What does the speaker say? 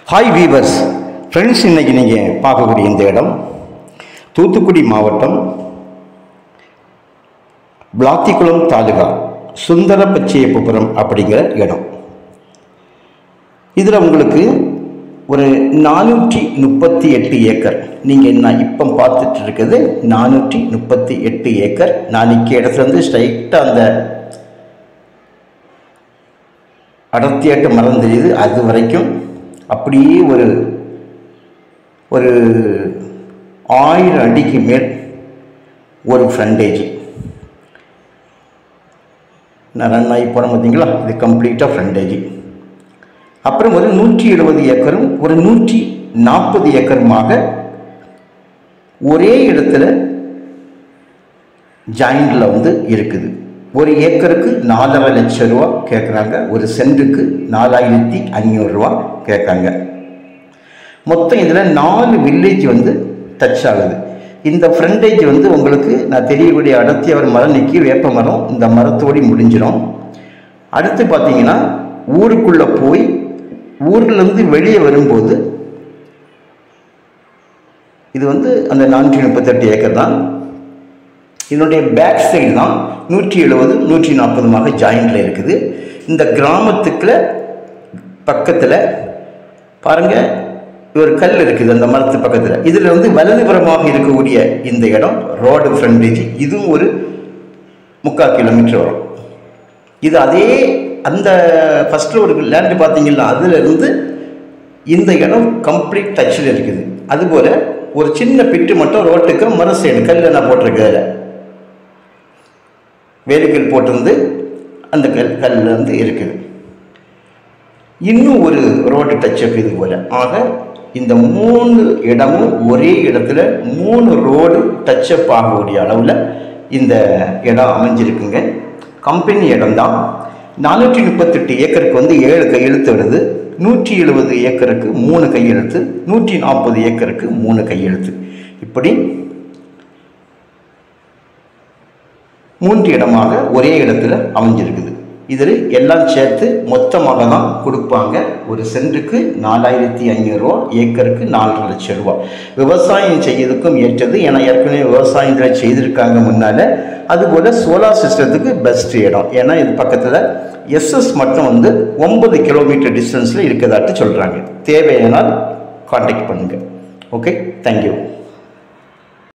Hi viewers friends, இன்றைக்கி நீங்கள் பார்க்கக்கூடிய இந்த இடம் தூத்துக்குடி மாவட்டம் விளாத்திக்குளம் தாலுகா சுந்தரபச்சையப்புரம் அப்படிங்கிற இடம். இதில் உங்களுக்கு ஒரு 438 ஏக்கர். நீங்கள் நான் இப்போ பார்த்துட்டு இருக்கிறது 438 ஏக்கர். நான் நிற்க இடத்துலேருந்து ஸ்ட்ரைட்டாக அந்த அடர்த்தியாட்டு மரம் தெரியுது. அது வரைக்கும் அப்படியே ஒரு 1000 அடிக்கு மேல் ஒரு ஃப்ரண்டேஜ். நான் ரன் ஆகி போனேன் பார்த்தீங்களா, இது கம்ப்ளீட்டாக ஃப்ரண்டேஜ். அப்புறம் ஒரு 170 ஏக்கரும் ஒரு 140 ஏக்கருமாக ஒரே இடத்துல ஜாயிண்டில் இருக்குது. ஒரு ஏக்கருக்கு 4.5 லட்சம் ரூபா கேட்குறாங்க. ஒரு சென்ட்டுக்கு 4500 ரூபா கேட்காங்க. மொத்தம் இதில் 4 வில்லேஜ் டச் ஆகுது. இந்த ஃப்ரண்டேஜ் உங்களுக்கு நான் தெரியக்கூடிய அடர்த்தியவர் மரம் நிற்கி வேப்ப மரம் இந்த மரத்தோடி முடிஞ்சிடும். அடுத்து பார்த்தீங்கன்னா ஊருக்குள்ளே போய் ஊர்லேருந்து வெளியே வரும்போது இது அந்த 438 ஏக்கர் தான். இதனுடைய பேக் சைடு தான் 170 140 ஜாயிண்டில் இருக்குது. இந்த கிராமத்துக்குள்ள பக்கத்தில் பாருங்கள், ஒரு கல் இருக்குது அந்த மரத்து பக்கத்தில். இதில் வலதுபுறமாக இருக்கக்கூடிய இந்த இடம் ரோடு ஃப்ரண்டேஜ். இதுவும் ஒரு 3/4 கிலோமீட்டர் வரும். இது அதே அந்த ஃபஸ்ட்டில் ஒரு லேண்டு பார்த்தீங்கன்னா அதிலிருந்து இந்த இடம் கம்ப்ளீட் டச்சில் இருக்குது. அதுபோல் ஒரு சின்ன பிட்டு மட்டும் ரோட்டுக்கு மர சைடு கல் நான் போட்டிருக்கிறதுல வேலிக்கல் போட்டிருந்து அந்த கல் இருக்குது. இன்னும் ஒரு ரோடு டச்சப் இது போல். ஆக இந்த 3 இடமும் ஒரே இடத்துல 3 ரோடு டச்சப் ஆகக்கூடிய அளவில் இந்த இடம் அமைஞ்சிருக்குங்க. கம்பெனி இடம்தான். 438 ஏக்கருக்கு 7 கையெழுத்து வருது. 170 ஏக்கருக்கு 3 கையெழுத்து, 140 ஏக்கருக்கு 3 கையெழுத்து. இப்படி 3 இடமாக ஒரே இடத்துல அமைஞ்சிருக்குது. இதில் எல்லாம் சேர்த்து மொத்தமாக தான் கொடுப்பாங்க. ஒரு சென்ட்டுக்கு 4500 ரூபா, ஏக்கருக்கு 4.5 லட்சம் ரூபா. விவசாயம் செய்யறதுக்கும் ஏற்றது. ஏன்னா ஏற்கனவே விவசாயத்தில் செய்திருக்காங்க முன்னால். அதுபோல் சோலார் சிஸ்டத்துக்கு பெஸ்ட் இடம். ஏன்னா இது பக்கத்தில் எஸ்எஸ் மட்டும் 9 கிலோமீட்டர் டிஸ்டன்ஸில் இருக்கிறதாட்டு சொல்கிறாங்க. தேவையானால் கான்டாக்ட் பண்ணுங்கள். Okay, thank you.